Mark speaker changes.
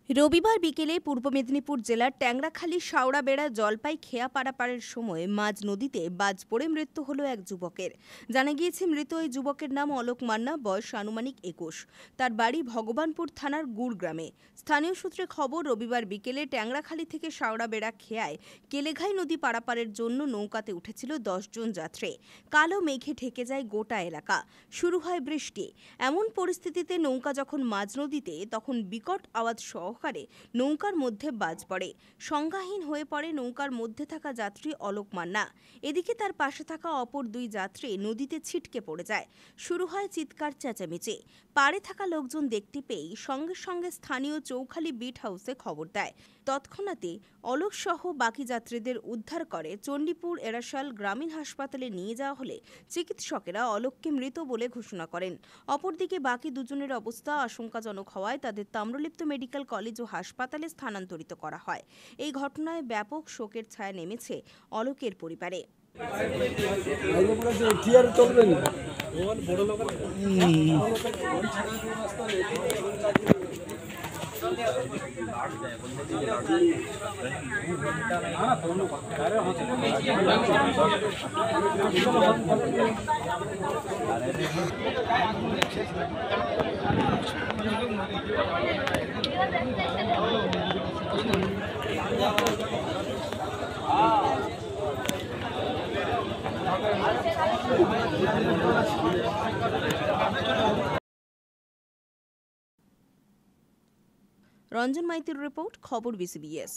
Speaker 1: রবিবার বিকেলে পূর্ব মেদিনীপুর জেলার ট্যাংরাখালী শাওড়াবেড়া জলপাই খেয়া পারাপারের সময় মাঝ নদীতে বাজ পড়ে মৃত্যু হল এক যুবকের। জানা গিয়েছে, মৃত ওই যুবকের নাম অলোক মান্না, বয়স আনুমানিক ২১। তার বাড়ি ভগবানপুর থানার গুড় গ্রামে। স্থানীয় সূত্রে খবর, রবিবার বিকেলে ট্যাংরাখালী থেকে শাওড়াবেড়া খেয়ায় কেলেঘাই নদী পারাপারের জন্য নৌকাতে উঠেছিল ১০ জন যাত্রী। কালো মেঘে ঢেকে যায় গোটা এলাকা। শুরু হয় বৃষ্টি। এমন পরিস্থিতিতে নৌকা যখন মাঝ নদীতে, তখন বিকট আওয়াজ সহকারে নৌকার মধ্যে বাজ পড়ে। সংজ্ঞাহীন হয়ে পড়ে নৌকার মধ্যে থাকা যাত্রী অলোক মান্না। এদিকে তার পাশে থাকা অপর দুই যাত্রী নদীতে ছিটকে পড়ে যায়। শুরু হয় চিৎকার চেঁচামেচি। পাড়ে থাকা লোকজন দেখতে পেয়েই সঙ্গে সঙ্গে স্থানীয় চৌখালী বিট হাউসে খবর দেয়। তৎক্ষণাৎই অলোক সহ বাকি যাত্রীদের উদ্ধার করে চণ্ডীপুর এরাশাল গ্রামীণ হাসপাতালে নিয়ে যাওয়া হলে চিকিৎসকেরা অলোককে মৃত বলে ঘোষণা করেন। অপরদিকে বাকি দুজনের অবস্থা আশঙ্কাজনক হওয়ায় তাদের তাম্রলিপ্ত মেডিকেল কলেজ ও হাসপাতালে স্থানান্তরিত করা হয়। এই ঘটনায় ব্যাপক শোকের ছায়া নেমেছে অলোকের পরিবারে। রঞ্জন মাইতির রিপোর্ট, খবর BCBS।